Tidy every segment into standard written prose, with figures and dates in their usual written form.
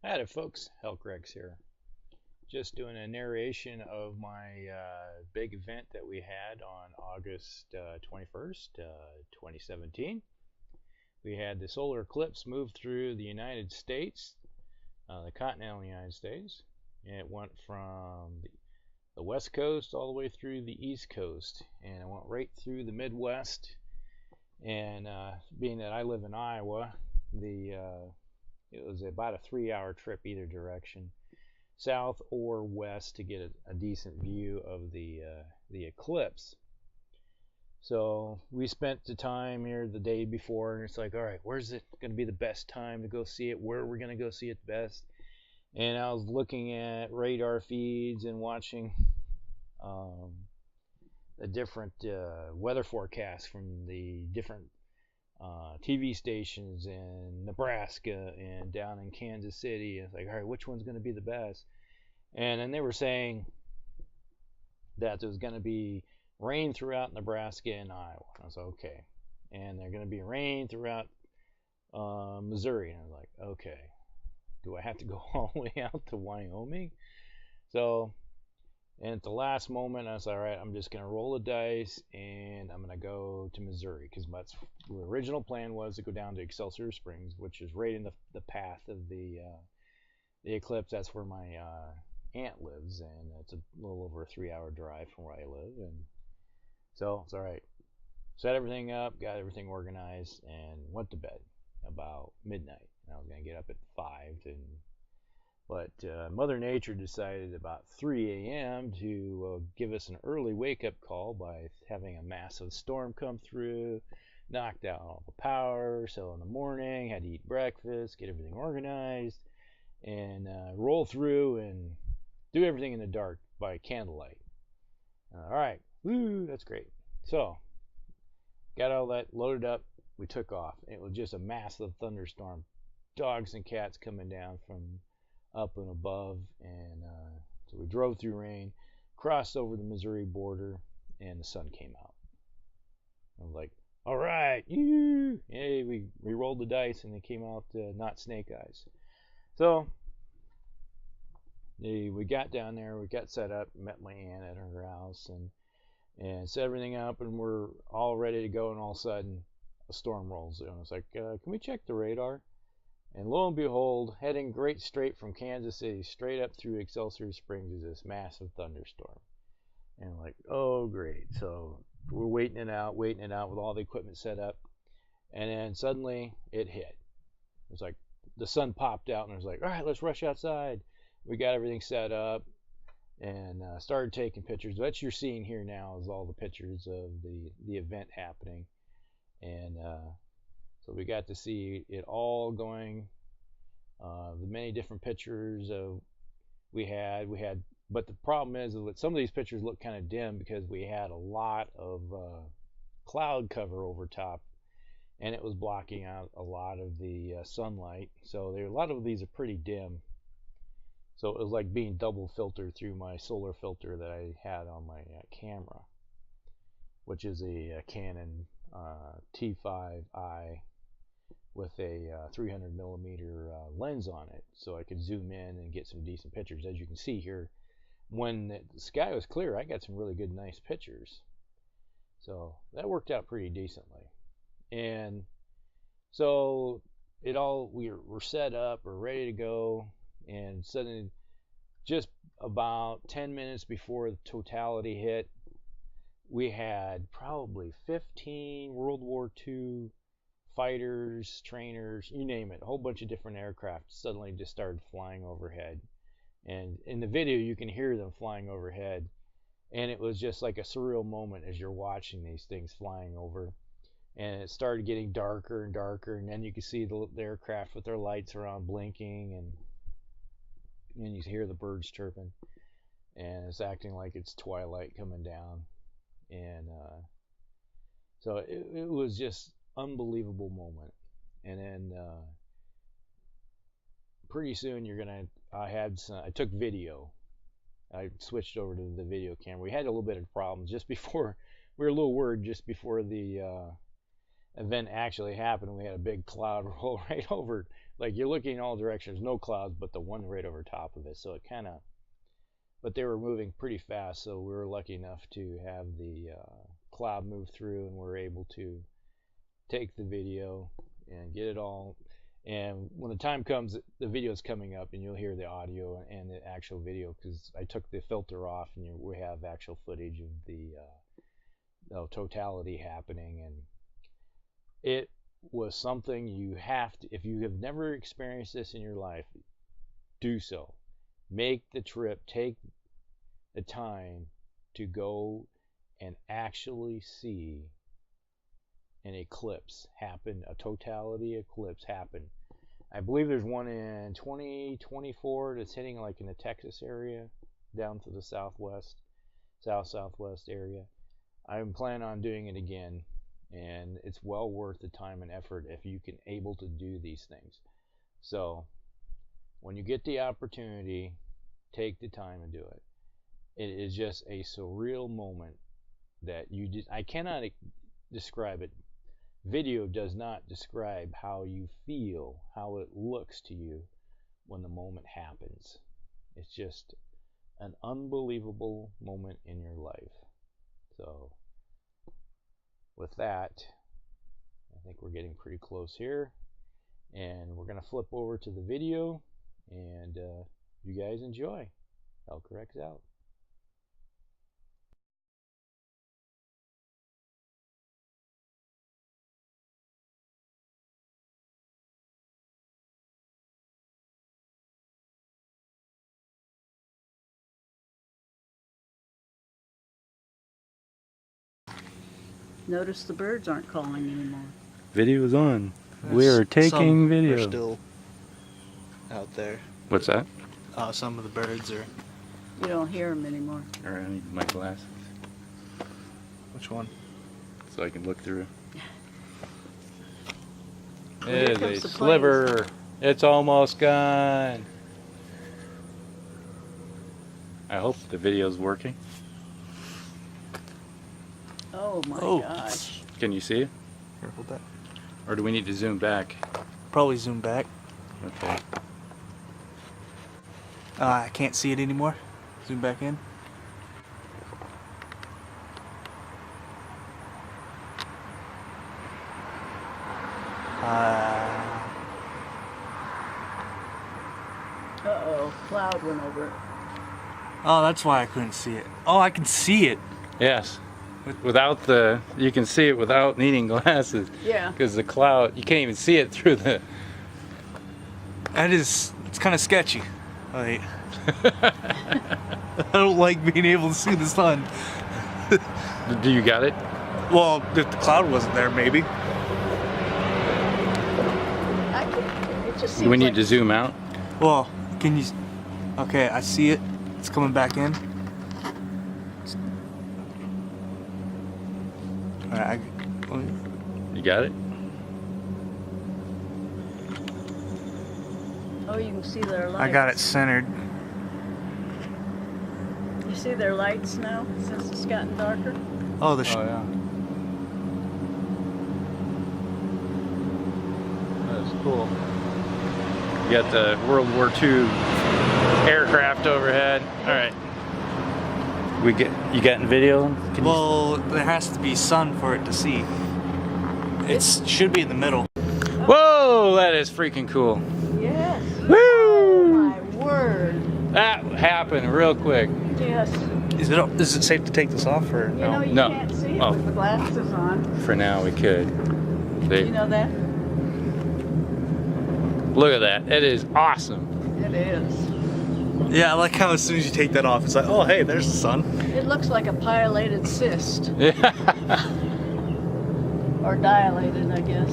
Hi there, folks. Helcrex here. Just doing a narration of my big event that we had on August 21st, 2017. We had the solar eclipse move through the United States, the continental United States. It went from the West Coast all the way through the East Coast, and it went right through the Midwest. And being that I live in Iowa, it was about a 3-hour trip either direction, south or west, to get a decent view of the eclipse. So we spent the time here the day before, and it's like, all right, where's it going to be the best time to go see it? Where are we going to go see it best? And I was looking at radar feeds and watching um, the different weather forecasts from the different TV stations in Nebraska and down in Kansas City. It's like, all right, which one's going to be the best? And then they were saying that there was going to be rain throughout Nebraska and Iowa. I was like, okay. And they're going to be rain throughout Missouri. And I was like, okay. Do I have to go all the way out to Wyoming? So, and at the last moment, I was like, all right, I'm just going to roll the dice and I'm going to go to Missouri because the original plan was to go down to Excelsior Springs, which is right in the path of the eclipse. That's where my aunt lives, and it's a little over a 3-hour drive from where I live. And so it's all right. Set everything up, got everything organized, and went to bed about midnight. And I was going to get up at 5. But Mother Nature decided about 3 a.m. to give us an early wake-up call by having a massive storm come through, knocked out all the power. So in the morning, had to eat breakfast, get everything organized, and roll through and do everything in the dark by candlelight. All right, woo, that's great. So, got all that loaded up. We took off. It was just a massive thunderstorm. Dogs and cats coming down from up and above. And so we drove through rain, crossed over the Missouri border, and the sun came out. I was like, all right, yay, we rolled the dice and it came out not snake eyes. So we got down there, we got set up, met my aunt at her house, and set everything up, and we're all ready to go. And all of a sudden, a storm rolls in. It's like, can we check the radar? And lo and behold, heading great straight from Kansas City, straight up through Excelsior Springs, is this massive thunderstorm. And I'm like, oh, great. So we're waiting it out with all the equipment set up. And then suddenly it hit. It was like the sun popped out, and it was like, all right, let's rush outside. We got everything set up and started taking pictures. What you're seeing here now is all the pictures of the event happening. And so we got to see it all going. The many different pictures we had, but the problem is that some of these pictures look kind of dim because we had a lot of cloud cover over top, and it was blocking out a lot of the sunlight. So a lot of these are pretty dim. So it was like being double filtered through my solar filter that I had on my camera, which is a Canon T5i with a 300 millimeter lens on it, so I could zoom in and get some decent pictures. As you can see here, when the sky was clear, I got some really good, nice pictures. So that worked out pretty decently. And so we're set up, we're ready to go, and suddenly, just about 10 minutes before the totality hit, we had probably 15 World War II fighters, trainers, you name it, a whole bunch of different aircraft suddenly just started flying overhead. And in the video, you can hear them flying overhead. And it was just like a surreal moment as you're watching these things flying over. And it started getting darker and darker, and then you could see the aircraft with their lights around blinking, and you hear the birds chirping, and it's acting like it's twilight coming down. And so it was just unbelievable moment. And then pretty soon I took video. I switched over to the video camera. We had a little bit of problems just before. We were a little worried just before the event actually happened, we had a big cloud roll right over. Like, you're looking in all directions, no clouds, but the one right over top of it. So it kind of, but they were moving pretty fast, so we were lucky enough to have the cloud move through, and we're able to take the video and get it all. And when the time comes, the video is coming up, and you'll hear the audio and the actual video, because I took the filter off, and we have actual footage of the totality happening. And it was something you have to, if you have never experienced this in your life, do so. Make the trip, take the time to go and actually see an eclipse happen, a totality eclipse happen. I believe there's one in 2024 that's hitting like in the Texas area down to the southwest, southwest area. I'm planning on doing it again, and it's well worth the time and effort if you can able to do these things. So when you get the opportunity, take the time and do it. It is just a surreal moment that you just, I cannot describe it. Video does not describe how you feel, how it looks to you when the moment happens. It's just an unbelievable moment in your life. So with that, I think we're getting pretty close here, and we're going to flip over to the video, and you guys enjoy. Elcorrect's out. Notice the birds aren't calling anymore. Video is on. We are taking video. Are still out there. What's that? Some of the birds are. You don't hear them anymore. All right, I need my glasses Which one? so I can look through. Here It is comes a the sliver. planes. It's almost gone. I hope the video's working. Oh my Oh. gosh. Can you see it? Careful with that. Or do we need to zoom back? Probably zoom back. Okay. I can't see it anymore. Zoom back in. Uh-oh, cloud went over it. Oh, that's why I couldn't see it. Oh, I can see it. Yes. Without the, you can see it without needing glasses. Yeah. Because the cloud, you can't even see it through the. That is, it's kind of sketchy. Like, I don't like being able to see the sun. Do you got it? Well, if the cloud wasn't there, maybe. It just seems Do we need like to zoom out? Well, can you? Okay, I see it. It's coming back in. All right, You got it? Oh, you can see their lights. I got it centered. You see their lights now since it's gotten darker? Oh, the. Oh yeah. That's cool. You got the World War II aircraft overhead. All right. You getting video? Can Well, there has to be sun for it to see. It should be in the middle. Whoa, that is freaking cool. Yes. Woo! Oh my word. That happened real quick. Yes. Is it safe to take this off or You know you No. can't see it Oh. with the glasses on. For now, we could. You know that? Look at that. It is awesome. It is. Yeah, I like how as soon as you take that off, it's like, oh hey, there's the sun. It looks like a pilated cyst. Yeah. Or dilated, I guess.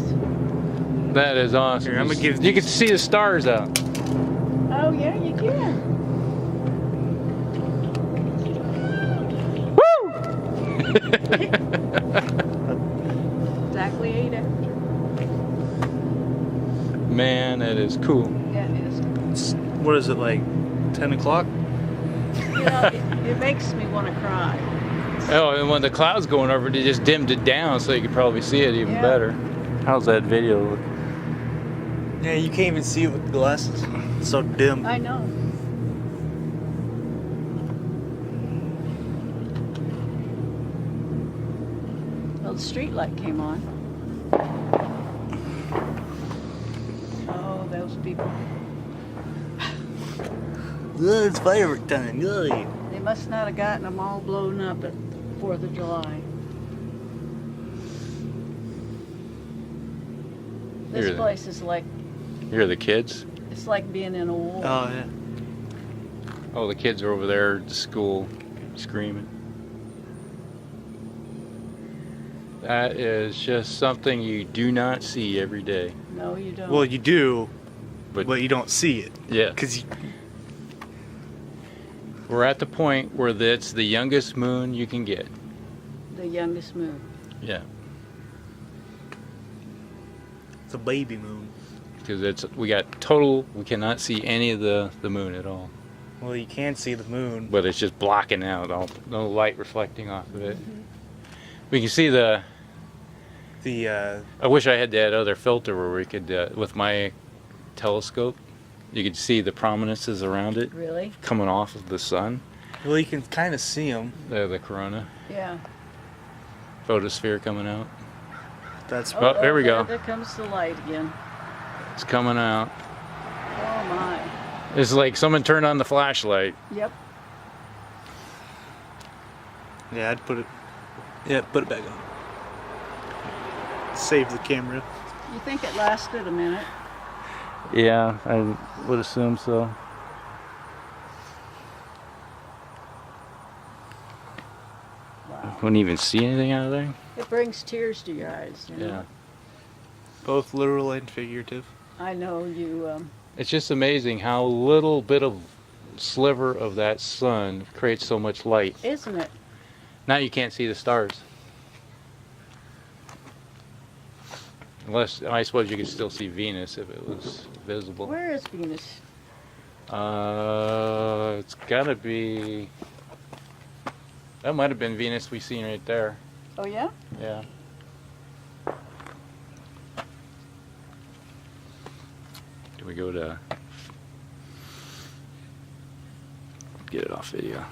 That is awesome. Here, I'm gonna give you can these- see the stars out. Oh yeah, you can. Woo! Exactly 8 after. Man, that is cool. Yeah, it is. What is it, like 10 o'clock? You know, it makes me want to cry. Oh, and when the cloud's going over, they just dimmed it down so you could probably see it even better. How's that video look? Yeah, you can't even see it with the glasses. It's so dim. I know. Well, the street light came on. Oh, those people. It's firework time. Yay. They must not have gotten them all blown up at 4th of July. This Here they- place is like, Here are the kids. it's like being in a war. Oh, yeah. Oh, the kids are over there at the school screaming. That is just something you do not see every day. No, you don't. Well, you do, But but you don't see it. yeah, Because we're at the point where it's the youngest moon you can get. The youngest moon. Yeah, it's a baby moon. because we cannot see any of the moon at all. Well, you can see the moon. But it's just blocking out, no light reflecting off of it. We can see the. I wish I had that other filter where we could, with my telescope, you could see the prominences around it Really? coming off of the sun, Well, you can kind of see them. the corona Yeah. photosphere coming out. That's Oh, there we go. There comes the light again. It's coming out. Oh my. It's like someone turned on the flashlight. Yep. Yeah, I'd put it. Yeah, put it back on. Save the camera. You think it lasted a minute? Yeah, I would assume so. Wow. Wouldn't even see anything out of there. It brings tears to your eyes. You know? Yeah. Both literal and figurative. I know you. It's just amazing how little bit of sliver of that sun creates so much light. Isn't it? Now you can't see the stars. Unless, I suppose you could still see Venus if it was visible. Where is Venus? It's gotta be, that might have been Venus we seen right there. Oh yeah. Yeah. Do we go to, get it off video?